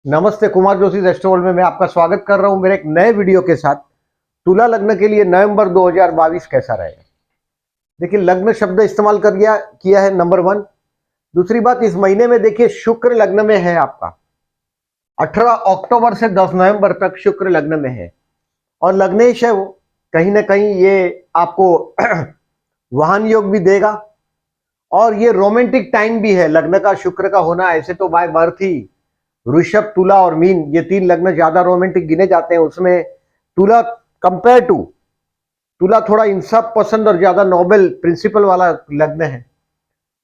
नमस्ते, कुमार जोशी एस्ट्रोवर्ल्ड में मैं आपका स्वागत कर रहा हूं मेरे एक नए वीडियो के साथ। तुला लग्न के लिए नवंबर 2022 कैसा रहेगा। देखिए, लग्न शब्द इस्तेमाल कर किया है नंबर वन। दूसरी बात, इस महीने में देखिए शुक्र लग्न में है आपका। 18 अक्टूबर से 10 नवंबर तक शुक्र लग्न में है और लग्नेश है वो। कहीं ना कहीं ये आपको वाहन योग भी देगा और ये रोमांटिक टाइम भी है लग्न का शुक्र का होना। ऐसे तो बाय बर्थ ही वृषभ, तुला और मीन ये तीन लग्न ज्यादा रोमांटिक गिने जाते हैं। उसमें तुला कंपेयर टू तुला थोड़ा इंसाफ पसंद और ज्यादा नोबल प्रिंसिपल वाला लग्न है।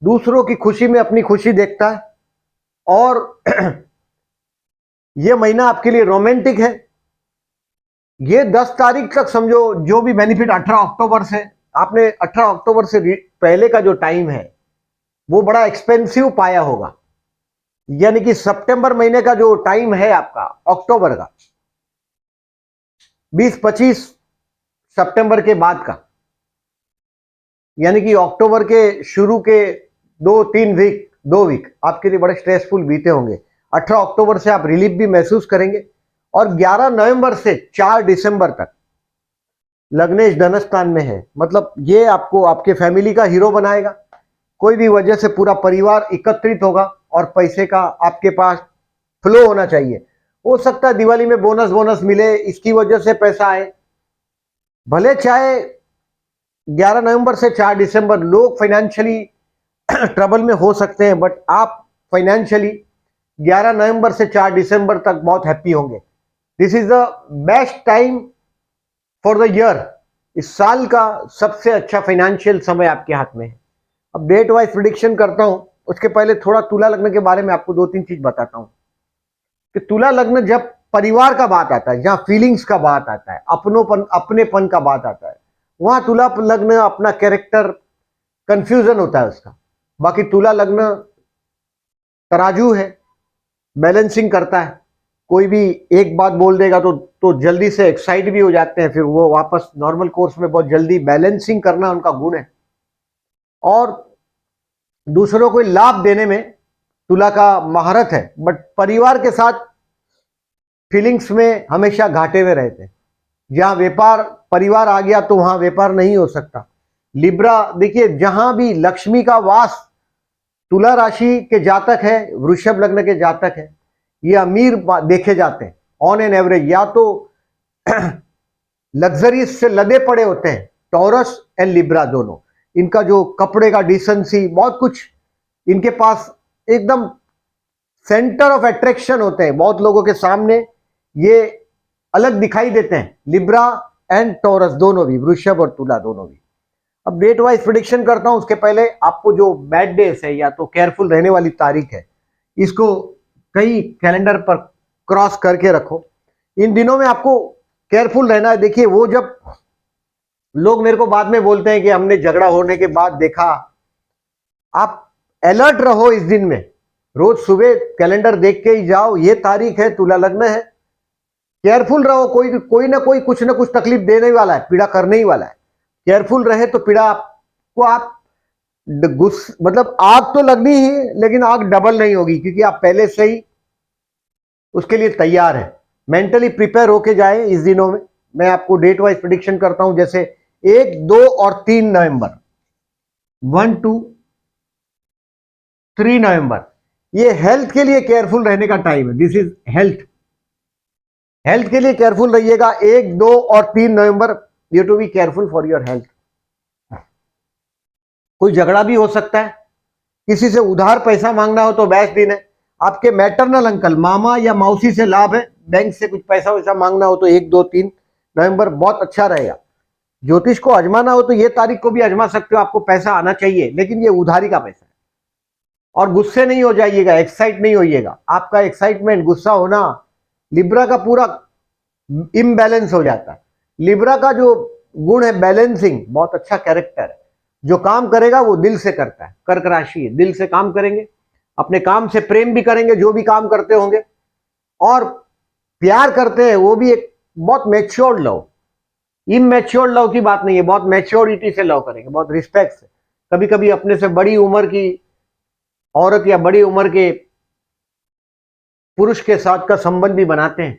दूसरों की खुशी में अपनी खुशी देखता है और ये महीना आपके लिए रोमांटिक है। ये 10 तारीख तक समझो जो भी बेनिफिट 18 अक्टूबर से, आपने 18 अक्टूबर से पहले का जो टाइम है वो बड़ा एक्सपेंसिव पाया होगा। यानी कि सितंबर महीने का जो टाइम है आपका, अक्टूबर का 20-25 सितंबर के बाद का, यानी कि अक्टूबर के शुरू के 2 वीक आपके लिए बड़े स्ट्रेसफुल बीते होंगे। 18 अक्टूबर से आप रिलीफ भी महसूस करेंगे और 11 नवंबर से 4 दिसंबर तक लग्नेश धनस्थान में है। मतलब ये आपको आपके फैमिली का हीरो बनाएगा। कोई भी वजह से पूरा परिवार एकत्रित होगा और पैसे का आपके पास फ्लो होना चाहिए। हो सकता है दिवाली में बोनस बोनस मिले, इसकी वजह से पैसा आए। भले चाहे 11 नवंबर से 4 दिसंबर लोग फाइनेंशियली ट्रबल में हो सकते हैं, बट आप फाइनेंशियली 11 नवंबर से 4 दिसंबर तक बहुत हैप्पी होंगे। This is the best time for the year. इस साल का सबसे अच्छा फाइनेंशियल समय आपके हाथ में है। अब डेट वाइज प्रिडिक्शन करता हूं, उसके पहले थोड़ा तुला लग्न के बारे में आपको 2-3 चीज बताता हूं कि तुला लग्न जब परिवार का बात आता है, जहां फीलिंग्स का बात आता है, अपनेपन का बात आता है, वहां तुला लग्न अपना कैरेक्टर कंफ्यूजन होता है उसका। बाकी तुला लग्न तराजू है, बैलेंसिंग करता है। कोई भी एक बात बोल देगा तो जल्दी से एक्साइट भी हो जाते हैं, फिर वो वापस नॉर्मल कोर्स में बहुत जल्दी बैलेंसिंग करना उनका गुण है। और दूसरों को लाभ देने में तुला का महारत है, बट परिवार के साथ फीलिंग्स में हमेशा घाटे में रहते हैं। जहां व्यापार परिवार आ गया तो वहां व्यापार नहीं हो सकता। लिब्रा, देखिए जहां भी लक्ष्मी का वास तुला राशि के जातक है, वृषभ लग्न के जातक है, ये अमीर देखे जाते हैं ऑन एन एवरेज। या तो लग्जरीज से लदे पड़े होते हैं टॉरस एंड लिब्रा दोनों। इनका जो कपड़े का डिसेंसी, बहुत कुछ इनके पास एकदम सेंटर ऑफ अट्रैक्शन होते हैं। बहुत लोगों के सामने ये अलग दिखाई देते हैं, लिब्रा एंड टॉरस दोनों भी, वृषभ और तुला दोनों भी। अब डेट वाइज प्रिडिक्शन करता हूं, उसके पहले आपको जो बैड डेज है या तो केयरफुल रहने वाली तारीख है, इसको कई कैलेंडर पर क्रॉस करके रखो। इन दिनों में आपको केयरफुल रहना है। देखिए, वो जब लोग मेरे को बाद में बोलते हैं कि हमने झगड़ा होने के बाद देखा, आप अलर्ट रहो इस दिन में। रोज सुबह कैलेंडर देख के ही जाओ, ये तारीख है, तुला लग्न है, केयरफुल रहो। कोई ना कोई कुछ ना कुछ तकलीफ देने वाला है, पीड़ा करने ही वाला है। केयरफुल रहे तो पीड़ा आपको आप मतलब आग तो लगनी ही, लेकिन आग डबल नहीं होगी, क्योंकि आप पहले से ही उसके लिए तैयार है। मेंटली प्रिपेयर होके जाए इस दिनों में। मैं आपको डेट वाइज प्रिडिक्शन करता हूं, जैसे 1, 2 और 3 नवंबर, 1, 2, 3 नवंबर, ये हेल्थ के लिए केयरफुल रहने का टाइम है। This is health. हेल्थ के लिए केयरफुल रहिएगा। 1, 2 और 3 नवंबर, you to be careful for your health. कोई झगड़ा भी हो सकता है, किसी से उधार पैसा मांगना हो तो बेस्ट दिन है। आपके मैटरनल अंकल, मामा या मौसी से लाभ है। बैंक से कुछ पैसा वैसा मांगना हो तो 1, 2, 3 नवंबर बहुत अच्छा रहेगा। ज्योतिष को आजमाना हो तो ये तारीख को भी आजमा सकते हो। आपको पैसा आना चाहिए, लेकिन ये उधारी का पैसा है। और गुस्से नहीं हो जाइएगा, एक्साइट नहीं होइएगा। आपका एक्साइटमेंट, गुस्सा होना, लिब्रा का पूरा इम्बैलेंस हो जाता है। लिब्रा का जो गुण है बैलेंसिंग, बहुत अच्छा कैरेक्टर है। जो काम करेगा वो दिल से करता है। कर्क राशि है, दिल से काम करेंगे, अपने काम से प्रेम भी करेंगे जो भी काम करते होंगे, और प्यार करते हैं वो भी एक बहुत मैच्योर्ड लव, इमेच्योर्ड लव की बात नहीं है, बहुत मैच्योरिटी से लव करेंगे, बहुत रिस्पेक्ट से। कभी कभी अपने से बड़ी उम्र की औरत या बड़ी उम्र के पुरुष के साथ का संबंध भी बनाते हैं,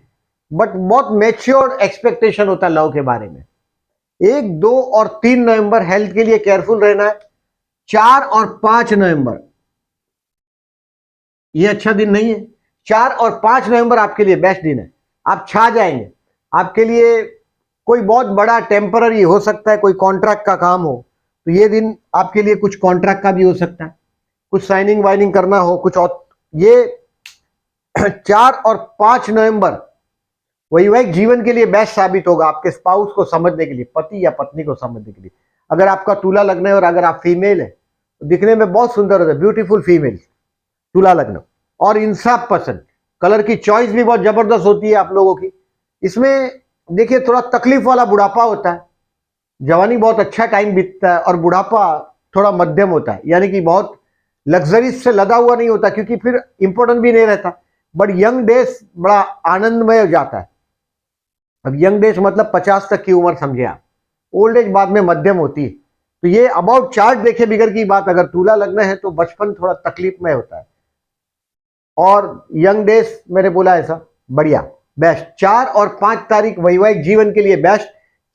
बट बहुत मैच्योर्ड एक्सपेक्टेशन होता है लव के बारे में। 1, 2 और 3 नवंबर हेल्थ के लिए केयरफुल रहना है। 4 और 5 नवंबर ये अच्छा दिन नहीं है। 4 और 5 नवंबर आपके लिए बेस्ट दिन है, आप छा जाएंगे। आपके लिए कोई बहुत बड़ा टेम्पररी हो सकता है, कोई कॉन्ट्रैक्ट का काम हो तो ये दिन आपके लिए कुछ कॉन्ट्रैक्ट का भी हो सकता है, कुछ साइनिंग वाइनिंग करना हो कुछ और। ये 4 और 5 नवंबर वैवाहिक जीवन के लिए बेस्ट साबित होगा, आपके स्पाउस को समझने के लिए, पति या पत्नी को समझने के लिए। अगर आपका तुला लग्न है और अगर आप फीमेल है तो दिखने में बहुत सुंदर होता है, ब्यूटीफुल फीमेल तुला लग्न। और इंसाफ पसंद, कलर की चॉइस भी बहुत जबरदस्त होती है आप लोगों की। इसमें देखिए थोड़ा तकलीफ वाला बुढ़ापा होता है, जवानी बहुत अच्छा टाइम बीतता है और बुढ़ापा थोड़ा मध्यम होता है, यानी कि बहुत लग्जरीज से लदा हुआ नहीं होता क्योंकि फिर इंपॉर्टेंट भी नहीं रहता। बट यंग डेज बड़ा आनंदमय हो जाता है। अब यंग डेज मतलब 50 तक की उम्र समझे आप, ओल्ड एज बाद में मध्यम होती है। तो ये अबाउट चार्ट देखे बिगर की बात, अगर तुला लग्न है तो बचपन थोड़ा तकलीफमय होता है और यंग डेज मैंने बोला ऐसा बढ़िया बेस्ट। 4 और 5 तारीख वैवाहिक जीवन के लिए बेस्ट।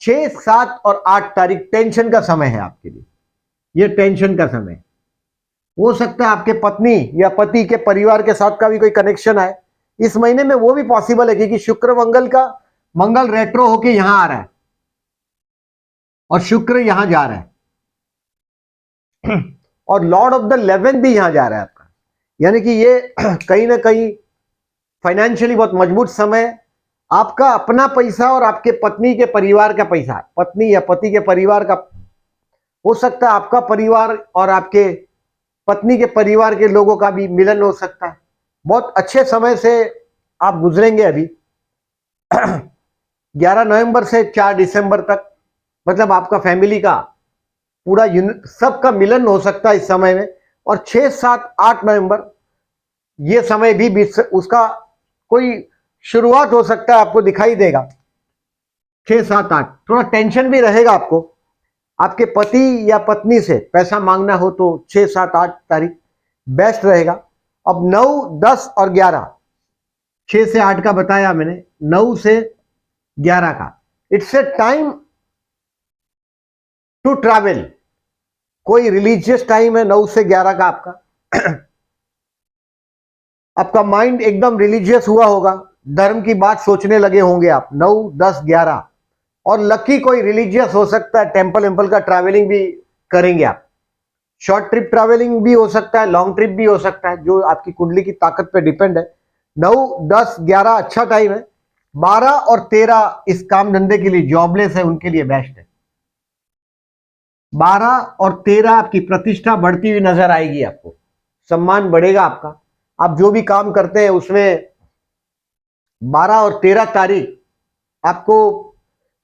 6, 7 और 8 तारीख टेंशन का समय है आपके लिए, ये टेंशन का समय हो सकता है। आपके पत्नी या पति के परिवार के साथ का भी कोई कनेक्शन है इस महीने में, वो भी पॉसिबल है क्योंकि शुक्र मंगल रेट्रो होके यहां आ रहा है और शुक्र यहां जा रहा है और लॉर्ड ऑफ द 11 भी यहां जा रहा है आपका, यानी कि ये कहीं ना कहीं फाइनेंशियली बहुत मजबूत समय है। आपका अपना पैसा और आपके पत्नी के परिवार का पैसा, पत्नी या पति के परिवार का हो सकता है, आपका परिवार और आपके पत्नी के परिवार के लोगों का भी मिलन हो सकता है। बहुत अच्छे समय से आप गुजरेंगे अभी 11 नवंबर से 4 दिसंबर तक, मतलब आपका फैमिली का पूरा सबका मिलन हो सकता है इस समय में। और 6, 7, 8 नवंबर ये समय भी उसका कोई शुरुआत हो सकता है, आपको दिखाई देगा। 6, 7, 8 थोड़ा टेंशन भी रहेगा आपको, आपके पति या पत्नी से पैसा मांगना हो तो 6, 7, 8 तारीख बेस्ट रहेगा। अब 9, 10 और 11, 6 से 8 का बताया मैंने, 9 से 11 का it's a time to travel, कोई रिलीजियस टाइम है 9 से 11 का आपका आपका माइंड एकदम रिलीजियस हुआ होगा, धर्म की बात सोचने लगे होंगे आप। 9, 10, 11 और लकी कोई रिलीजियस हो सकता है, टेम्पल का ट्रैवलिंग भी करेंगे आप। शॉर्ट ट्रिप ट्रैवलिंग भी हो सकता है, लॉन्ग ट्रिप भी हो सकता है, जो आपकी कुंडली की ताकत पे डिपेंड है। 9, 10, 11 अच्छा टाइम है। 12 और 13 इस काम धंधे के लिए, जॉबलेस है उनके लिए बेस्ट है। 12 और 13 आपकी प्रतिष्ठा बढ़ती हुई नजर आएगी, आपको सम्मान बढ़ेगा आपका। आप जो भी काम करते हैं उसमें 12 और 13 तारीख आपको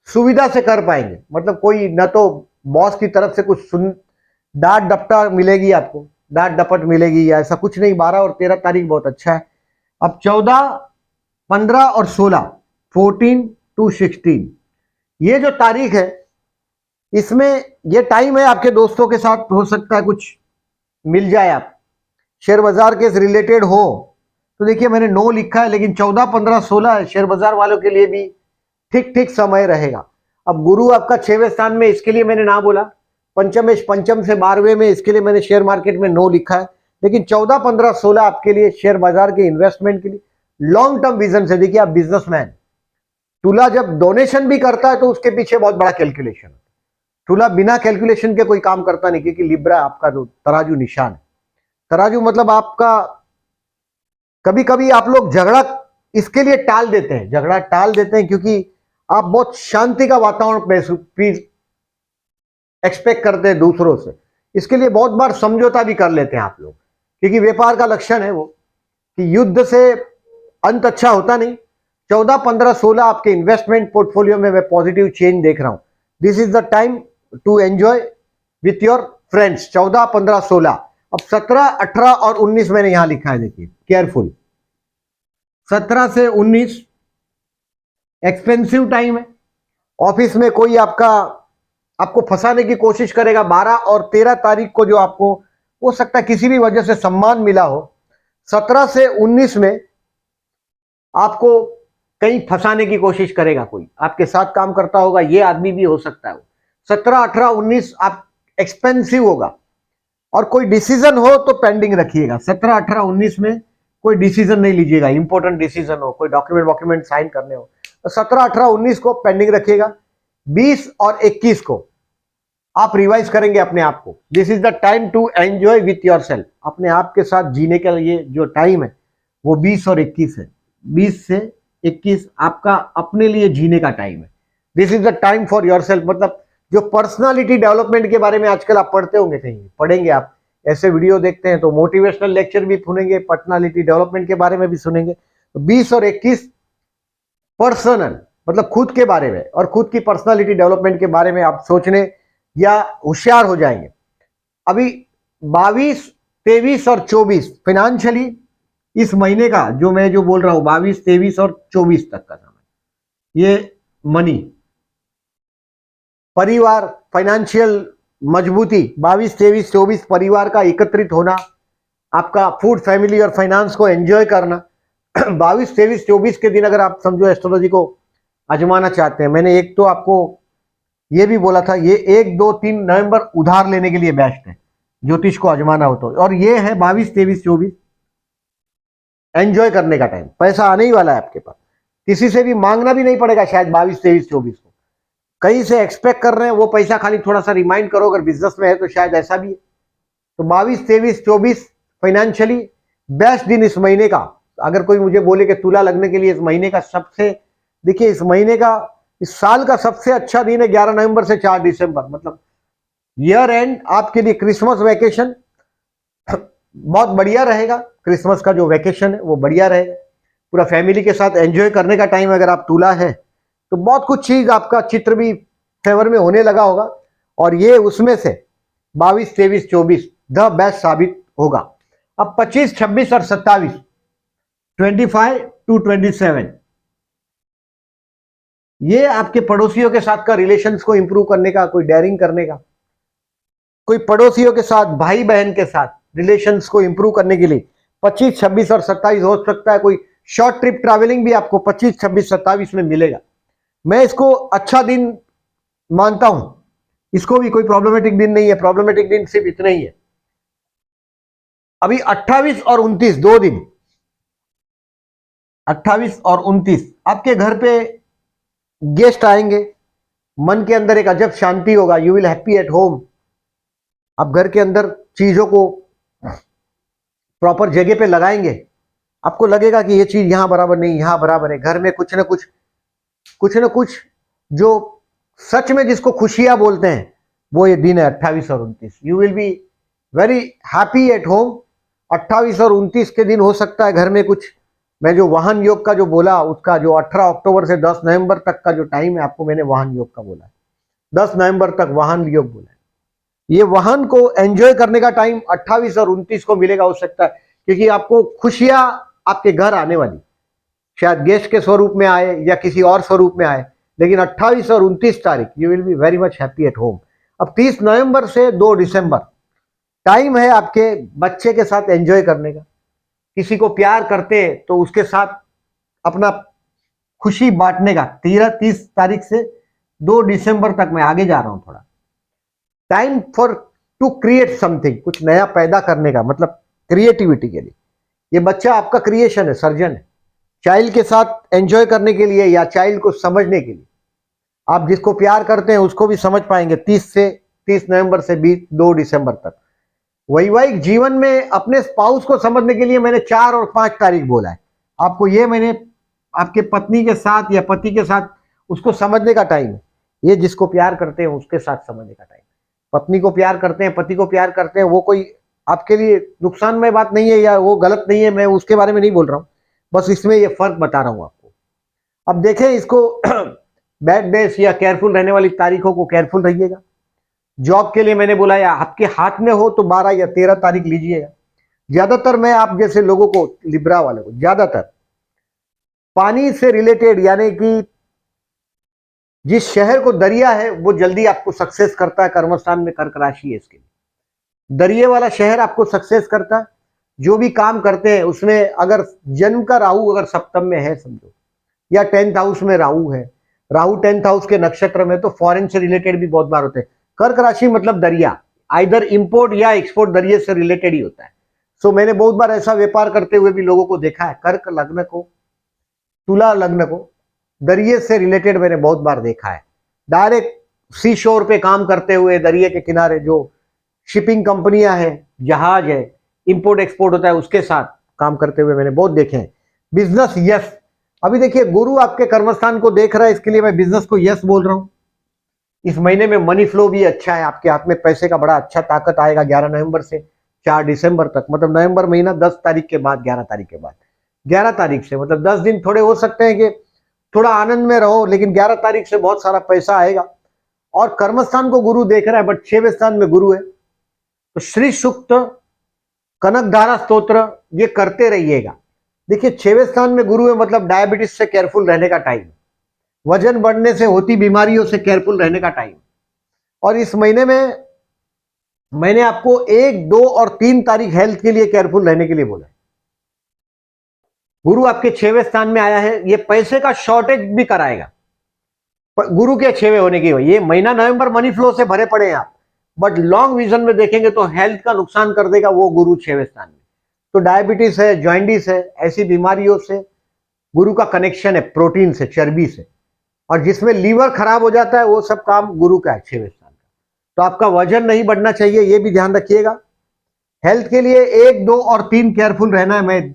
सुविधा से कर पाएंगे, मतलब कोई न तो बॉस की तरफ से कुछ डांट डपटा मिलेगी आपको, डांट डपट मिलेगी या ऐसा कुछ नहीं। 12 और 13 तारीख बहुत अच्छा है। अब 14, 15 और 16, 14 to 16 ये जो तारीख है, इसमें ये टाइम है आपके दोस्तों के साथ हो सकता है कुछ मिल जाए, आप शेयर बाजार के रिलेटेड हो तो देखिए मैंने 9 लिखा है, लेकिन 14, 15, 16 शेयर बाजार वालों के लिए भी ठीक ठीक समय रहेगा। अब गुरु आपका 6वें स्थान में, इसके लिए मैंने ना बोला। पंचम से 12वें में, इसके लिए मैंने शेयर मार्केट में 9 लिखा है। लेकिन 14, 15, 16 आपके लिए शेयर बाजार के इन्वेस्टमेंट के लिए लॉन्ग टर्म विजन से। देखिए आप बिजनेसमैन, तुला जब डोनेशन भी करता है तो उसके पीछे बहुत बड़ा कैलकुलेशन है। तुला बिना कैलकुलेशन के कोई काम करता नहीं, क्योंकि लिब्रा आपका जो तराजू निशान है। तराजू मतलब आपका, कभी कभी आप लोग झगड़ा इसके लिए टाल देते हैं, झगड़ा टाल देते हैं क्योंकि आप बहुत शांति का वातावरण एक्सपेक्ट करते हैं दूसरों से। इसके लिए बहुत बार समझौता भी कर लेते हैं आप लोग, क्योंकि व्यापार का लक्षण है वो कि युद्ध से अंत अच्छा होता नहीं। 14, 15, 16 आपके इन्वेस्टमेंट पोर्टफोलियो में मैं पॉजिटिव चेंज देख रहा हूं। This is the time to enjoy with your friends. 14, 15, 16। अब 17, 18 और 19 मैंने यहां लिखा है, देखिए केयरफुल। 17 से 19 एक्सपेंसिव टाइम है। ऑफिस में कोई आपको फंसाने की कोशिश करेगा। 12 और 13 तारीख को जो आपको हो सकता है किसी भी वजह से सम्मान मिला हो। 17 से 19 में आपको कहीं फंसाने की कोशिश करेगा, कोई आपके साथ काम करता होगा, ये आदमी भी हो सकता है। 17, 18, 19 आप एक्सपेंसिव होगा। और कोई डिसीजन हो तो पेंडिंग रखिएगा। 17, 18, 19 में कोई डिसीजन नहीं लीजिएगा, इंपॉर्टेंट डिसीजन हो, कोई डॉक्यूमेंट वॉक्यूमेंट साइन करने हो तो 17, 18, 19 को पेंडिंग रखिएगा। 20 और 21 को आप रिवाइज करेंगे अपने आप को। This is the time to enjoy with yourself. अपने आप के साथ जीने के लिए जो टाइम है वो 20 और 21 है। 20 से 21 आपका अपने लिए जीने का टाइम है। This is the time for your self. मतलब जो पर्सनालिटी डेवलपमेंट के बारे में आजकल आप पढ़ते होंगे, कहीं पढ़ेंगे आप, ऐसे वीडियो देखते हैं तो मोटिवेशनल लेक्चर भी सुनेंगे, पर्सनालिटी डेवलपमेंट के बारे में भी सुनेंगे। तो 20 और 21 पर्सनल मतलब खुद के बारे में और खुद की पर्सनालिटी डेवलपमेंट के बारे में आप सोचने या होशियार हो जाएंगे। अभी 22, 23 और 24 फाइनेंशियली इस महीने का जो मैं जो बोल रहा हूं 22, 23 और 24 तक का समय, ये मनी, परिवार, फाइनेंशियल मजबूती, 22, 23, 24 परिवार का एकत्रित होना, आपका फूड, फैमिली और फाइनेंस को एंजॉय करना। 22, 23, 24 के दिन अगर आप समझो एस्ट्रोलॉजी को आजमाना चाहते हैं, मैंने एक तो आपको ये भी बोला था, ये 1, 2, 3 नवंबर उधार लेने के लिए बेस्ट है ज्योतिष को आजमाना हो तो। और ये है 22, 23, 24 एंजॉय करने का टाइम। पैसा आने ही वाला है आपके पास, किसी से भी मांगना भी नहीं पड़ेगा शायद 22, 23, 24 को। कहीं से एक्सपेक्ट कर रहे हैं वो पैसा, खाली थोड़ा सा रिमाइंड करो, अगर बिजनेस में है तो शायद ऐसा भी है। तो 22, 23, 24 फाइनेंशियली बेस्ट दिन इस महीने का। अगर कोई मुझे बोले कि तुला लगने के लिए इस महीने का सबसे, देखिए इस महीने का, इस साल का सबसे अच्छा दिन है 11 नवंबर से 4 दिसंबर। मतलब ईयर एंड आपके लिए क्रिसमस वैकेशन बहुत बढ़िया रहेगा। क्रिसमस का जो वैकेशन है वो बढ़िया रहेगा, पूरा फैमिली के साथ एंजॉय करने का टाइम। अगर आप तुला है तो बहुत कुछ चीज आपका चित्र भी फेवर में होने लगा होगा, और ये उसमें से 22, 23, 24 द बेस्ट साबित होगा। अब 25, 26 और 27, 25 to 27 ये आपके पड़ोसियों के साथ का रिलेशंस को इंप्रूव करने का, कोई डेयरिंग करने का, कोई पड़ोसियों के साथ, भाई बहन के साथ रिलेशंस को इंप्रूव करने के लिए 25, 26 और 27 हो सकता है। कोई शॉर्ट ट्रिप ट्रैवलिंग भी आपको 25, 26, 27 में मिलेगा। मैं इसको अच्छा दिन मानता हूं, इसको भी कोई प्रॉब्लमेटिक दिन नहीं है। प्रॉब्लमेटिक दिन सिर्फ इतने ही है। अभी 28 और 29 दो दिन, 28 और 29 आपके घर पे गेस्ट आएंगे, मन के अंदर एक अजब शांति होगा। You will happy at home. आप घर के अंदर चीजों को प्रॉपर जगह पे लगाएंगे, आपको लगेगा कि ये चीज यहां बराबर नहीं, यहां बराबर है। घर में कुछ ना कुछ जो सच में जिसको खुशियां बोलते हैं वो ये दिन है 28 और 29। You will be very happy at home. 28 और 29 के दिन हो सकता है घर में कुछ, मैं जो वाहन योग का जो बोला उसका, जो 18 अक्टूबर से 10 नवंबर तक का जो टाइम है, आपको मैंने वाहन योग का बोला है, 10 नवंबर तक वाहन योग बोला है। ये वाहन को एंजॉय करने का टाइम 28 और 29 को मिलेगा हो सकता है, क्योंकि आपको खुशियां आपके घर आने वाली, शायद गेस्ट के स्वरूप में आए या किसी और स्वरूप में आए, लेकिन 28 और 29 तारीख you will be very much happy at home. अब 30 नवंबर से 2 दिसंबर टाइम है आपके बच्चे के साथ एंजॉय करने का। किसी को प्यार करते हैं तो उसके साथ अपना खुशी बांटने का। 30 तारीख से 2 दिसंबर तक, मैं आगे जा रहा हूं थोड़ा, time for to create something, कुछ नया पैदा करने का, मतलब क्रिएटिविटी के लिए। ये बच्चा आपका क्रिएशन है, सर्जन है। चाइल्ड के साथ एंजॉय करने के लिए या चाइल्ड को समझने के लिए, आप जिसको प्यार करते हैं उसको भी समझ पाएंगे। 30 नवंबर से 2 दिसंबर तक। वैवाहिक जीवन में अपने स्पाउस को समझने के लिए मैंने 4 और 5 तारीख बोला है आपको। ये मैंने आपके पत्नी के साथ या पति के साथ उसको समझने का टाइम है। ये जिसको प्यार करते हैं उसके साथ समझने का टाइम। पत्नी को प्यार करते हैं, पति को प्यार करते हैं, वो कोई आपके लिए नुकसानमय बात नहीं है या वो गलत नहीं है, मैं उसके बारे में नहीं बोल रहा हूं, बस इसमें ये फर्क बता रहा हूं आपको। अब देखें इसको बैड डेज या केयरफुल रहने वाली तारीखों को केयरफुल रहिएगा। जॉब के लिए मैंने बोला या आपके हाथ में हो तो 12 या 13 तारीख लीजिएगा। ज्यादातर मैं आप जैसे लोगों को, लिब्रा वाले को, ज्यादातर पानी से रिलेटेड, यानी कि जिस शहर को दरिया है वो जल्दी आपको सक्सेस करता है। कर्मस्थान में कर्क राशि है इसके लिए, दरिये वाला शहर आपको सक्सेस करता है। जो भी काम करते हैं उसमें अगर जन्म का राहु अगर सप्तम में है समझो, या 10th हाउस में राहु है, राहु 10th हाउस के नक्षत्र में, तो फॉरेन से रिलेटेड भी बहुत बार होते हैं। कर्क राशि मतलब दरिया, आइदर इंपोर्ट या एक्सपोर्ट दरिये से रिलेटेड ही होता है। सो मैंने बहुत बार ऐसा व्यापार करते हुए भी लोगों को देखा है, कर्क लग्न को, तुला लग्न को दरिये से रिलेटेड मैंने बहुत बार देखा है। डायरेक्ट सी शोर पे काम करते हुए, दरिये के किनारे जो शिपिंग कंपनियां हैं, जहाज है, इंपोर्ट एक्सपोर्ट होता है, उसके साथ काम करते हुए मैंने बहुत देखे हैं। बिजनेस यस, अभी देखिए गुरु आपके कर्मस्थान को देख रहा है, इसके लिए मैं बिजनेस को यस बोल रहा हूं। इस महीने में मनी फ्लो भी अच्छा है, आपके हाथ में पैसे का बड़ा अच्छा ताकत आएगा 11 नवंबर से 4 दिसंबर तक, मतलब नवंबर महीना 10 तारीख के बाद, 11 तारीख के बाद, 11 तारीख से मतलब 10 दिन थोड़े हो सकते हैं कि थोड़ा आनंद में रहो, लेकिन 11 तारीख से बहुत सारा पैसा आएगा। और कर्मस्थान को गुरु देख रहा है, बट 6वें स्थान में गुरु है, तो श्री सूक्त, कनकधारा स्तोत्र ये करते रहिएगा। देखिए 6वें स्थान में गुरु है, मतलब डायबिटीज से केयरफुल रहने का टाइम, वजन बढ़ने से होती बीमारियों से केयरफुल रहने का टाइम। और इस महीने में मैंने आपको 1, 2 और 3 तारीख हेल्थ के लिए केयरफुल रहने के लिए बोला है। गुरु आपके 6वें स्थान में आया है, ये पैसे का शॉर्टेज भी कराएगा। गुरु के 6वें होने की ये महीना नवंबर मनी फ्लो से भरे पड़े हैं आप, बट लॉन्ग विजन में देखेंगे तो हेल्थ का नुकसान कर देगा वो गुरु 6वें स्थान में। तो डायबिटीज है, जॉइंडिस है, ऐसी बीमारियों से गुरु का कनेक्शन है, प्रोटीन से, चर्बी से, और जिसमें लीवर खराब हो जाता है वो सब काम गुरु का है 6वें स्थान का। तो आपका वजन नहीं बढ़ना चाहिए, ये भी ध्यान रखिएगा। हेल्थ के लिए 1, 2 और 3 केयरफुल रहना है, मैं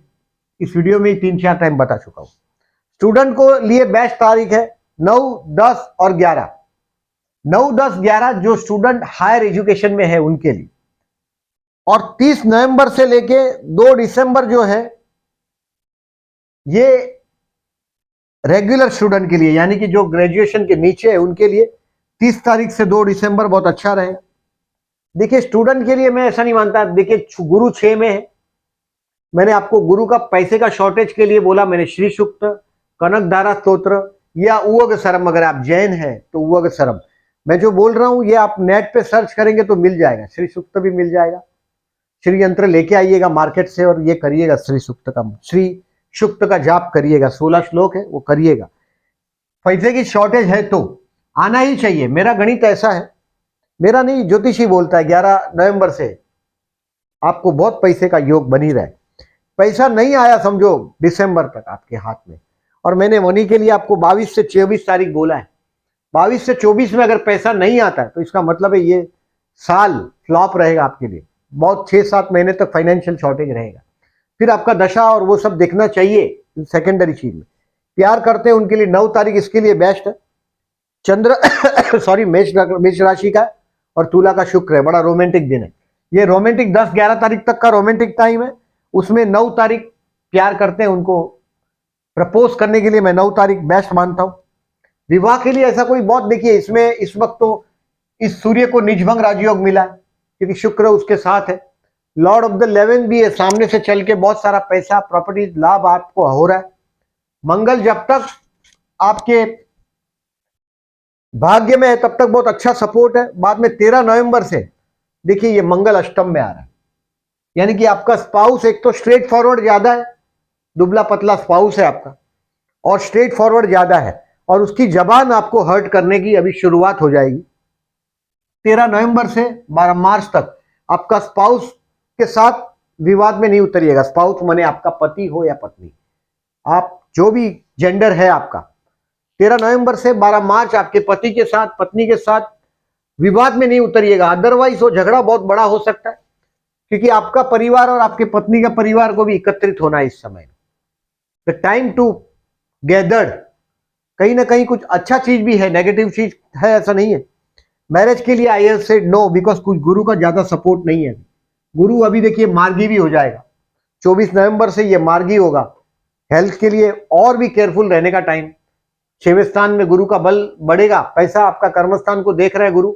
इस वीडियो में 3-4 टाइम बता चुका हूं। स्टूडेंट को लिए बेस्ट तारीख है 9, 10 और 11। 9, 10, 11 जो स्टूडेंट हायर एजुकेशन में है उनके लिए, और 30 नवंबर से लेके 2 दिसंबर जो है ये रेगुलर स्टूडेंट के लिए, यानी कि जो ग्रेजुएशन के नीचे है उनके लिए 30 तारीख से 2 दिसंबर बहुत अच्छा रहे। देखिए स्टूडेंट के लिए मैं ऐसा नहीं मानता, देखिए गुरु 6 में है, मैंने आपको गुरु का पैसे का शॉर्टेज के लिए बोला, मैंने श्री सूक्त, कनकधारा स्तोत्र या उवग सरम, अगर आप जैन है तो उवग सरम, मैं जो बोल रहा हूं ये आप नेट पे सर्च करेंगे तो मिल जाएगा। श्री सूक्त भी मिल जाएगा, श्री यंत्र लेके आइएगा मार्केट से और ये करिएगा, श्री सूक्त का, श्री सूक्त का जाप करिएगा, 16 श्लोक है वो करिएगा। पैसे की शॉर्टेज है तो आना ही चाहिए, मेरा गणित ऐसा है, मेरा नहीं ज्योतिषी बोलता है 11 नवंबर से आपको बहुत पैसे का योग बनी रहे। पैसा नहीं आया समझो दिसंबर तक आपके हाथ में, और मैंने मनी के लिए आपको 22 से 24 तारीख बोला है। 22 से 24 में अगर पैसा नहीं आता है तो इसका मतलब है ये साल फ्लॉप रहेगा आपके लिए, बहुत 6-7 महीने तक फाइनेंशियल शॉर्टेज रहेगा। फिर आपका दशा और वो सब देखना चाहिए सेकेंडरी चीज में। प्यार करते हैं उनके लिए 9 तारीख इसके लिए बेस्ट है। चंद्र सॉरी मेष राशि का और तुला का शुक्र है, बड़ा रोमांटिक दिन है ये। रोमांटिक 10-11 तारीख तक का रोमांटिक टाइम है, उसमें 9 तारीख प्यार करते हैं उनको प्रपोज करने के लिए मैं 9 तारीख बेस्ट मानता हूं। विवाह के लिए ऐसा कोई बहुत, देखिए इसमें इस वक्त तो इस सूर्य को निजभंग राजयोग मिला है क्योंकि शुक्र उसके साथ है, लॉर्ड ऑफ द 11 भी है, सामने से चल के बहुत सारा पैसा प्रॉपर्टी लाभ आपको हो रहा है। मंगल जब तक आपके भाग्य में है तब तक बहुत अच्छा सपोर्ट है। बाद में 13 नवंबर से देखिए ये मंगल अष्टम में आ रहा है, यानी कि आपका स्पाउस एक तो स्ट्रेट फॉरवर्ड ज्यादा है, दुबला पतला स्पाउस है आपका और स्ट्रेट फॉरवर्ड ज्यादा है, और उसकी जबान आपको हर्ट करने की अभी शुरुआत हो जाएगी। 13 नवंबर से 12 मार्च तक आपका स्पाउस के साथ विवाद में नहीं उतरिएगा। स्पाउस माने आपका पति हो या पत्नी, आप जो भी जेंडर है आपका, 13 नवंबर से 12 मार्च आपके पति के साथ, पत्नी के साथ विवाद में नहीं उतरिएगा, अदरवाइज वो झगड़ा बहुत बड़ा हो सकता है क्योंकि आपका परिवार और आपके पत्नी का परिवार को भी एकत्रित होना है इस समय। द टाइम टू गैदर्ड, कहीं ना कहीं कुछ अच्छा चीज भी है, नेगेटिव चीज है ऐसा नहीं है। मैरिज के लिए I have said no because कुछ गुरु का ज्यादा सपोर्ट नहीं है। गुरु अभी देखिए मार्गी भी हो जाएगा, 24 नवंबर से ये मार्गी होगा। हेल्थ के लिए और भी केयरफुल रहने का टाइम, 6वें स्थान में गुरु का बल बढ़ेगा, पैसा आपका कर्मस्थान को देख रहा है गुरु।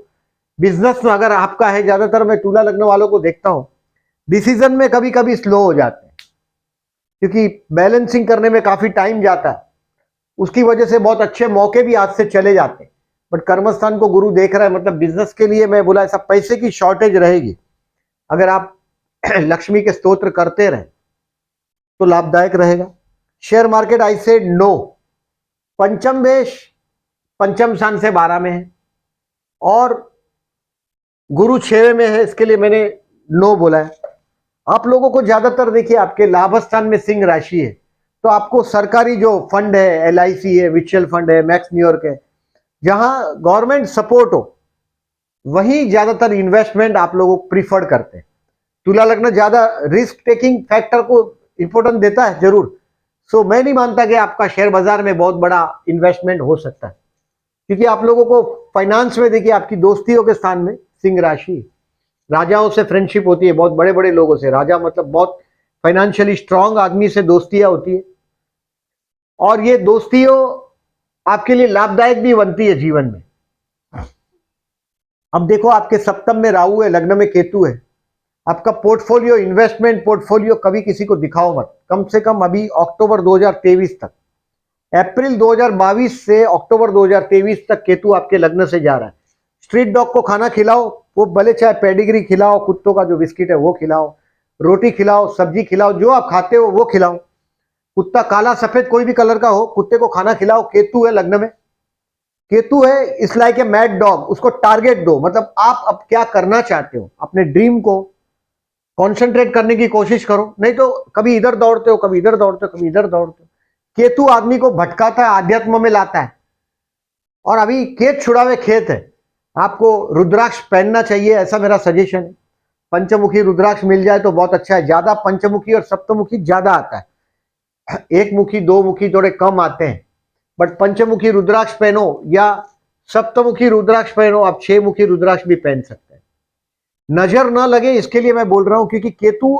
बिजनेस में अगर आपका है, ज्यादातर मैं तुला लग्न वालों को देखता हूं डिसीजन में कभी कभी स्लो हो जाते हैं क्योंकि बैलेंसिंग करने में काफी टाइम जाता है, उसकी वजह से बहुत अच्छे मौके भी हाथ से चले जाते हैं। बट कर्मस्थान को गुरु देख रहा है, मतलब बिजनेस के लिए मैं बोला ऐसा पैसे की शॉर्टेज रहेगी। अगर आप लक्ष्मी के स्तोत्र करते रहें तो लाभदायक रहेगा। Share market I said no. पंचम देश पंचम स्थान से 12 में है और गुरु 6वें में है, इसके लिए मैंने नो बोला है। आप लोगों को ज्यादातर देखिए आपके लाभ स्थान में सिंह राशि है, तो आपको सरकारी जो फंड है, LIC है, म्यूचुअल फंड है, मैक्स न्यूयॉर्क है, जहां गवर्नमेंट सपोर्ट हो वहीं ज्यादातर इन्वेस्टमेंट आप लोगों को प्रीफर्ड करते हैं। तुला लग्न ज्यादा रिस्क टेकिंग फैक्टर को इंपॉर्टेंस देता है जरूर। सो मैं नहीं मानता कि आपका शेयर बाजार में बहुत बड़ा इन्वेस्टमेंट हो सकता है, क्योंकि आप लोगों को फाइनेंस में देखिए आपकी दोस्तियों के स्थान में सिंह राशि, राजाओं से फ्रेंडशिप होती है, बहुत बड़े बड़े लोगों से। राजा मतलब बहुत फाइनेंशियली स्ट्रांग आदमी से दोस्तियां होती है और ये दोस्तियों आपके लिए लाभदायक भी बनती है जीवन में। अब देखो आपके सप्तम में राहु है, लग्न में केतु है। आपका पोर्टफोलियो, इन्वेस्टमेंट पोर्टफोलियो कभी किसी को दिखाओ मत, कम से कम अभी अक्टूबर 2023 तक। अप्रैल 2022 से अक्टूबर 2023 तक केतु आपके लग्न से जा रहा है। स्ट्रीट डॉग को खाना खिलाओ, वो भले चाहे पेडिग्री खिलाओ, कुत्तों का जो बिस्किट है वो खिलाओ, रोटी खिलाओ, सब्जी खिलाओ, जो आप खाते हो वो खिलाओ। कुत्ता काला सफेद कोई भी कलर का हो, कुत्ते को खाना खिलाओ। केतु है लग्न में, केतु है इस लाइक ए मैड डॉग, उसको टारगेट दो। मतलब आप अब क्या करना चाहते हो, अपने ड्रीम को कॉन्सेंट्रेट करने की कोशिश करो, नहीं तो कभी इधर दौड़ते हो, कभी इधर दौड़ते हो, कभी इधर दौड़ते हो। केतु आदमी को भटकाता है, आध्यात्म में लाता है। और अभी खेत छुड़ावे खेत है, आपको रुद्राक्ष पहनना चाहिए, ऐसा मेरा सजेशन है। पंचमुखी रुद्राक्ष मिल जाए तो बहुत अच्छा है। ज्यादा पंचमुखी और सप्तमुखी ज्यादा आता है, एक मुखी दो मुखी थोड़े कम आते हैं, बट पंचमुखी रुद्राक्ष पहनो या सप्तमुखी रुद्राक्ष पहनो, आप 6 मुखी रुद्राक्ष भी पहन सकते हैं। नजर ना लगे इसके लिए मैं बोल रहा हूं, क्योंकि केतु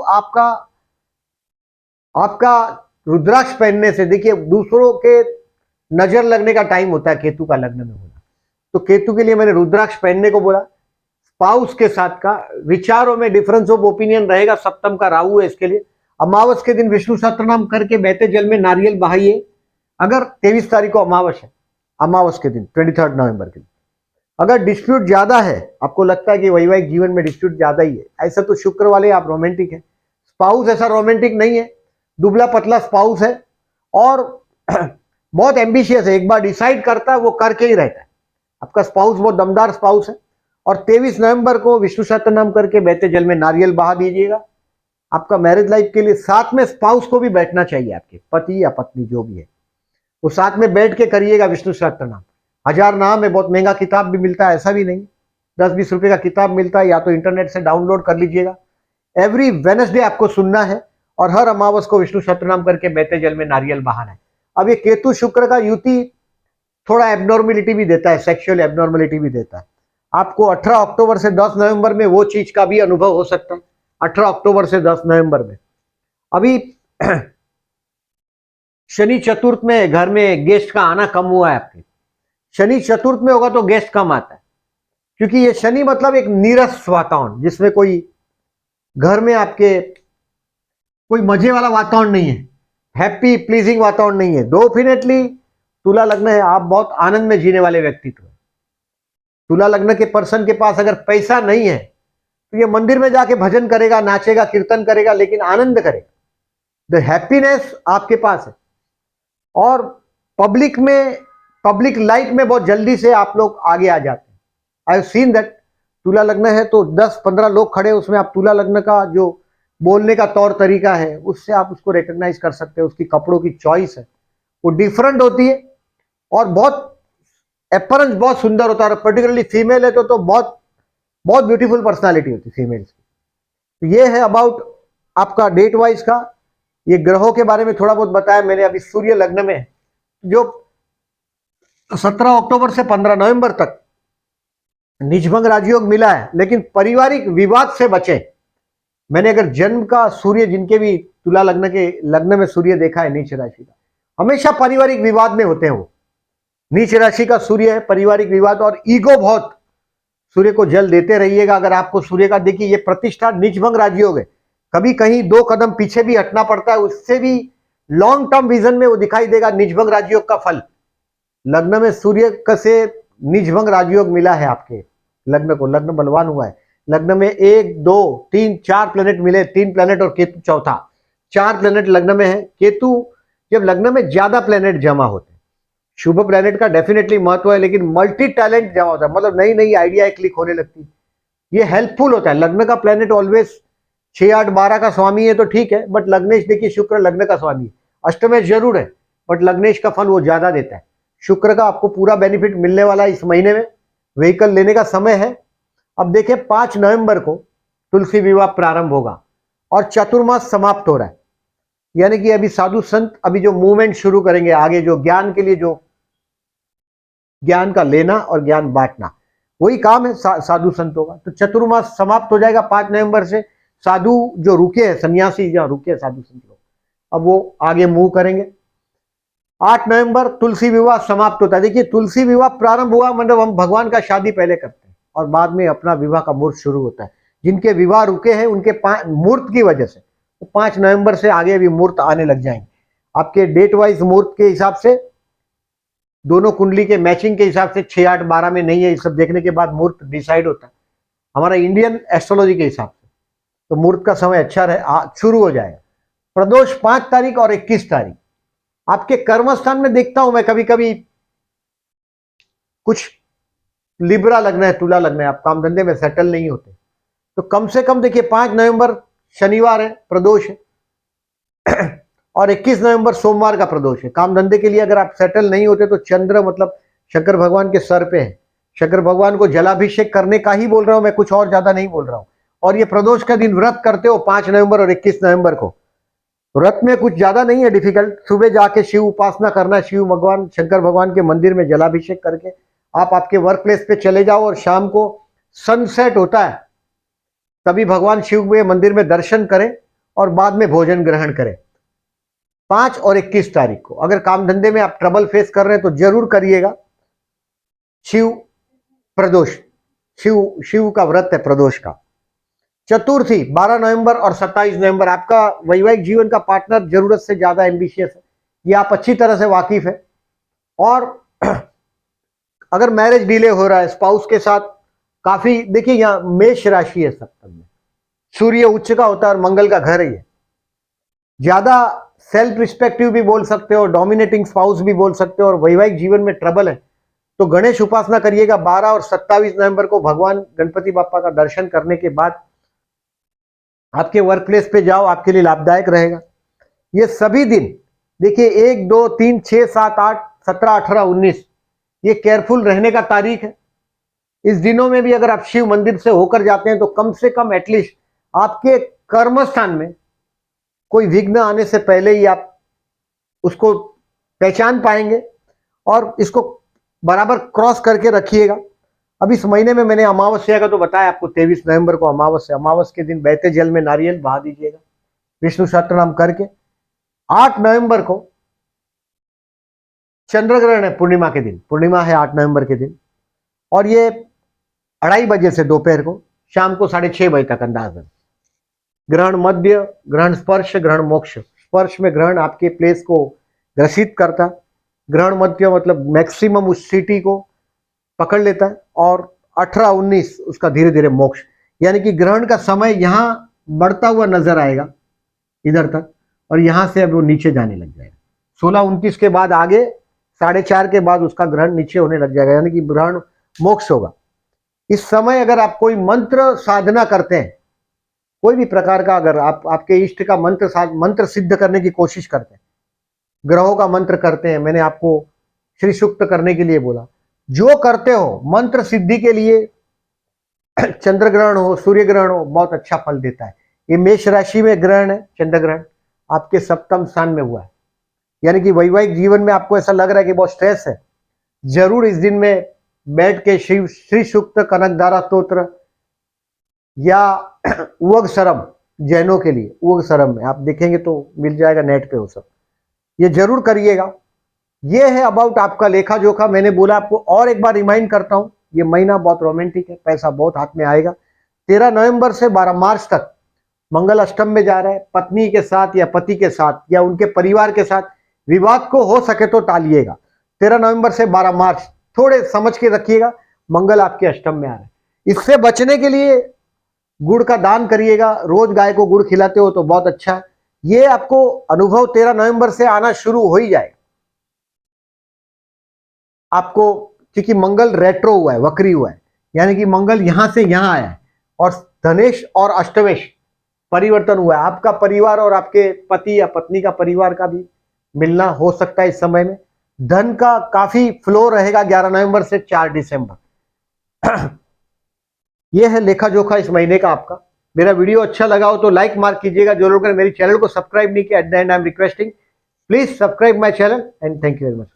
आपका रुद्राक्ष पहनने से, देखिए दूसरों के नजर लगने का टाइम होता है केतु का लग्न में होना, तो केतु के लिए मैंने रुद्राक्ष पहनने को बोला। स्पाउस के साथ का विचारों में डिफरेंस ऑफ ओपिनियन रहेगा। सप्तम का राहु है, इसके लिए अमावस के दिन विष्णु सहस्त्रनाम करके बहते जल में नारियल बहाइए। अगर 23 तारीख को अमावस है, अमावस के दिन 23 नवंबर के दिन अगर डिस्प्यूट ज्यादा है, आपको लगता है कि वैवाहिक जीवन में डिस्प्यूट ज्यादा ही है, ऐसा तो शुक्र वाले आप रोमांटिक है। स्पाउस ऐसा रोमांटिक नहीं है, दुबला पतला स्पाउस है और बहुत एम्बिशियस है, एक बार डिसाइड करता है वो करके ही रहता है। आपका स्पाउस बहुत दमदार स्पाउस है। और 23 नवंबर को विष्णु सहस्त्रनाम करके बहते जल में नारियल बहा दीजिएगा। आपका मैरिज लाइफ के लिए साथ में स्पाउस को भी बैठना चाहिए, आपके पति या पत्नी जो भी है वो साथ में बैठ के करिएगा विष्णु सहस्त्रनाम। 1000 नाम है, बहुत महंगा किताब भी मिलता है, ऐसा भी नहीं, 10-20 रुपए का किताब मिलता है, या तो इंटरनेट से डाउनलोड कर लीजिएगा। एवरी वेडनेसडे आपको सुनना है और हर अमावस को विष्णु सहस्त्रनाम करके बहते जल में नारियल बहाना है। अब ये केतु शुक्र का युति थोड़ा एबनॉर्मेलिटी भी देता है, सेक्सुअल एबनॉर्मेलिटी भी देता है। आपको 18 अक्टूबर से 10 नवंबर में वो चीज का भी अनुभव हो सकता है। 18 अक्टूबर से 10 नवंबर में अभी शनि चतुर्थ में घर में गेस्ट का आना कम हुआ है आपके। शनि चतुर्थ में होगा तो गेस्ट कम आता है, क्योंकि ये शनि मतलब एक नीरस वातावरण, जिसमें कोई घर में आपके कोई मजे वाला वातावरण नहीं है, हैप्पी प्लीजिंग वातावरण नहीं है। डेफिनेटली तुला लग्न है, आप बहुत आनंद में जीने वाले व्यक्तित्व है। तुला लग्न के पर्सन के पास अगर पैसा नहीं है तो ये मंदिर में जाके भजन करेगा, नाचेगा, कीर्तन करेगा, लेकिन आनंद करेगा। द हैप्पीनेस आपके पास है। और पब्लिक लाइफ में बहुत जल्दी से आप लोग आगे आ जाते हैं। I have seen that. तुला लग्न है तो 10-15 लोग खड़े, उसमें आप तुला लग्न का जो बोलने का तौर तरीका है उससे आप उसको रिकॉग्नाइज कर सकते हैं। उसकी कपड़ों की चॉइस है वो डिफरेंट होती है और बहुत अपीयरेंस बहुत सुंदर होता है। पर्टिकुलरली फीमेल है तो बहुत बहुत ब्यूटीफुल पर्सनालिटी होती है फीमेल्स की। तो ये है अबाउट आपका डेट वाइज का। ये ग्रहों के बारे में थोड़ा बहुत बताया मैंने। अभी सूर्य लग्न में जो 17 अक्टूबर से 15 नवंबर तक निजभंग राजयोग मिला है, लेकिन पारिवारिक विवाद से बचे। मैंने अगर जन्म का सूर्य, जिनके भी तुला लग्न के लग्न में सूर्य देखा है नीच राशि का, हमेशा पारिवारिक विवाद में होते हैं। वो नीच राशि का सूर्य है, पारिवारिक विवाद और ईगो बहुत। सूर्य को जल देते रहिएगा। अगर आपको सूर्य का, देखिए ये प्रतिष्ठा निजभंग राजयोग है, कभी कहीं 2 कदम पीछे भी हटना पड़ता है, उससे भी लॉन्ग टर्म विजन में वो दिखाई देगा निजभंग राजयोग का फल। लग्न में सूर्य से निजभंग राजयोग मिला है आपके लग्न को, लग्न बलवान हुआ है, लग्न में 1 2 3 4 प्लेनेट मिले, 3 प्लेनेट और केतु चौथा, 4 प्लेनेट लग्न में है। केतु जब लग्न में ज्यादा प्लेनेट जमा होते हैं, शुभ प्लेनेट का डेफिनेटली महत्व है, लेकिन मल्टी टैलेंट जमा होता है, मतलब नई नई आइडिया क्लिक होने लगती है, ये हेल्पफुल होता है। लग्न का प्लेनेट ऑलवेज 6 8 12 का स्वामी है तो ठीक है, बट लग्नेश देखिए शुक्र लग्न का स्वामी है, अष्टमेश जरूर है बट लग्नेश का फल वो ज्यादा देता है। शुक्र का आपको पूरा बेनिफिट मिलने वाला है इस महीने में, व्हीकल लेने का समय है। अब देखिए 5 नवंबर को तुलसी विवाह प्रारंभ होगा और चतुर्मास समाप्त हो रहा है, यानी कि अभी साधु संत अभी जो मूवमेंट शुरू करेंगे आगे, जो ज्ञान के लिए, जो ज्ञान का लेना और ज्ञान बांटना, वही काम है साधु संतों का। तो चतुर्मास समाप्त हो जाएगा 5 नवंबर से। साधु जो रुके हैं, सन्यासी जहां रुके हैं साधु संत लोग, अब वो आगे मूव करेंगे। 8 नवंबर तुलसी विवाह समाप्त होता है। देखिए तुलसी विवाह प्रारंभ हुआ मतलब हम भगवान का शादी पहले करते हैं और बाद में अपना विवाह का मुहूर्त शुरू होता है। जिनके विवाह रुके हैं उनके मुहूर्त की वजह से तो 5 नवंबर से आगे भी मुहूर्त आने लग जाएंगे। आपके डेट वाइज मुहूर्त के हिसाब से, दोनों कुंडली के मैचिंग के हिसाब से 6 8 12 में नहीं है, ये सब देखने के बाद मुहूर्त डिसाइड होता है हमारा इंडियन एस्ट्रोलॉजी के हिसाब से। तो मुहूर्त का समय अच्छा रहे, शुरू हो जाएगा। प्रदोष 5 तारीख और 21 तारीख। आपके कर्म स्थान में देखता हूं मैं कभी कभी कुछ लिब्रा लगना है, तुला लगना है, आप काम धंधे में सेटल नहीं होते, तो कम से कम देखिए 5 नवंबर शनिवार है, प्रदोष है और 21 नवंबर सोमवार का प्रदोष है। काम धंधे के लिए अगर आप सेटल नहीं होते तो चंद्र मतलब शंकर भगवान के सर पे है। शंकर भगवान को जलाभिषेक करने का ही बोल रहा हूं मैं, कुछ और ज्यादा नहीं बोल रहा हूं। और ये प्रदोष का दिन व्रत करते हो 5 नवंबर और 21 नवंबर को। व्रत में कुछ ज्यादा नहीं है डिफिकल्ट, सुबह जाके शिव उपासना करना, शिव भगवान शंकर भगवान के मंदिर में जलाभिषेक करके आप आपके वर्क प्लेस पे चले जाओ और शाम को सनसेट होता है तभी भगवान शिव के मंदिर में दर्शन करें और बाद में भोजन ग्रहण करें। 5 और 21 तारीख को अगर काम धंधे में आप ट्रबल फेस कर रहे हैं तो जरूर करिएगा। शिव प्रदोष, शिव का व्रत है प्रदोष का। चतुर्थी 12 नवंबर और 27 नवंबर। आपका वैवाहिक जीवन का पार्टनर जरूरत से ज्यादा एम्बिशियस है, ये आप अच्छी तरह से वाकिफ है। और अगर मैरिज डिले हो रहा है स्पाउस के साथ, काफी देखिए यहाँ मेष राशि है सप्तम में, सूर्य उच्च का होता है और मंगल का घर ही है। ज्यादा सेल्फ रिस्पेक्टिव भी बोल सकते हो, डोमिनेटिंग स्पाउस भी बोल सकते हो, और वैवाहिक जीवन में ट्रबल है तो गणेश उपासना करिएगा। 12 और 27 नवंबर को भगवान गणपति बापा का दर्शन करने के बाद आपके वर्क प्लेस पे जाओ, आपके लिए लाभदायक रहेगा। ये सभी दिन देखिए 1 2 3 6 7 8 17 18 19 ये केयरफुल रहने का तारीख है। इस दिनों में भी अगर आप शिव मंदिर से होकर जाते हैं तो कम से कम एटलीस्ट आपके कर्म स्थान में कोई विघ्न आने से पहले ही आप उसको पहचान पाएंगे और इसको बराबर क्रॉस करके रखिएगा। अब इस महीने में मैंने अमावस्या का तो बताया आपको, 23 नवंबर को अमावस्या, अमावस के दिन बहते जल में नारियल बहा दीजिएगा विष्णु सहस्त्र नाम करके। 8 नवंबर को चंद्र ग्रहण है, पूर्णिमा के दिन, पूर्णिमा है 8 नवंबर के दिन, और ये 2:30 बजे से दोपहर को शाम को 6:30 बजे तक अंदाजन। ग्रहण मध्य, ग्रहण स्पर्श, ग्रहण मोक्ष। स्पर्श में ग्रहण आपके प्लेस को ग्रसित करता, ग्रहण मध्य मतलब मैक्सिमम उस सिटी को पकड़ लेता है, और 18 19 उसका धीरे धीरे मोक्ष, यानी कि ग्रहण का समय यहां बढ़ता हुआ नजर आएगा इधर तक, और यहां से अब वो नीचे जाने लग जाएगा। 16 29 के बाद आगे 4:30 के बाद उसका ग्रहण नीचे होने लग जाएगा, यानी कि ग्रहण मोक्ष होगा। इस समय अगर आप कोई मंत्र साधना करते हैं, कोई भी प्रकार का, अगर आप आपके इष्ट का मंत्र सिद्ध करने की कोशिश करते हैं, ग्रहों का मंत्र करते हैं, मैंने आपको श्री सूक्त करने के लिए बोला, जो करते हो मंत्र सिद्धि के लिए, चंद्र ग्रहण हो सूर्य ग्रहण हो, बहुत अच्छा फल देता है। ये मेष राशि में ग्रहण है, चंद्र ग्रहण आपके सप्तम स्थान में हुआ है, यानी कि वैवाहिक जीवन में आपको ऐसा लग रहा है कि बहुत स्ट्रेस है, जरूर इस दिन में बैठ के शिव श्री सूक्त, कनकधारा स्तोत्र या उवग सरम, जैनों के लिए उवग सरम में आप देखेंगे तो मिल जाएगा नेट पे वो सब, ये जरूर करिएगा। ये है अबाउट आपका लेखा जोखा। मैंने बोला आपको और एक बार रिमाइंड करता हूं, ये महीना बहुत रोमांटिक है, पैसा बहुत हाथ में आएगा। 13 नवंबर से 12 मार्च तक मंगल अष्टम में जा रहा है। पत्नी के साथ या पति के साथ या उनके परिवार के साथ विवाद को हो सके तो टालिएगा। 13 नवंबर से 12 मार्च थोड़े समझ के रखिएगा, मंगल आपके अष्टम में आ रहा है। इससे बचने के लिए गुड़ का दान करिएगा, रोज गाय को गुड़ खिलाते हो तो बहुत अच्छा है। ये आपको अनुभव 13 नवंबर से आना शुरू हो ही जाएगा आपको, क्योंकि मंगल रेट्रो हुआ है, वक्री हुआ है, यानी कि मंगल यहां से यहां आया है और धनेश और अष्टमेश परिवर्तन हुआ है। आपका परिवार और आपके पति या पत्नी का परिवार का भी मिलना हो सकता है इस समय में। धन का काफी फ्लो रहेगा 11 नवंबर से 4 दिसंबर। यह है लेखा जोखा इस महीने का आपका। मेरा वीडियो अच्छा लगा हो तो लाइक मार्क कीजिएगा। जो लोग मेरे चैनल को सब्सक्राइब नहीं किया, at the and I am requesting, please subscribe my channel and thank you very much.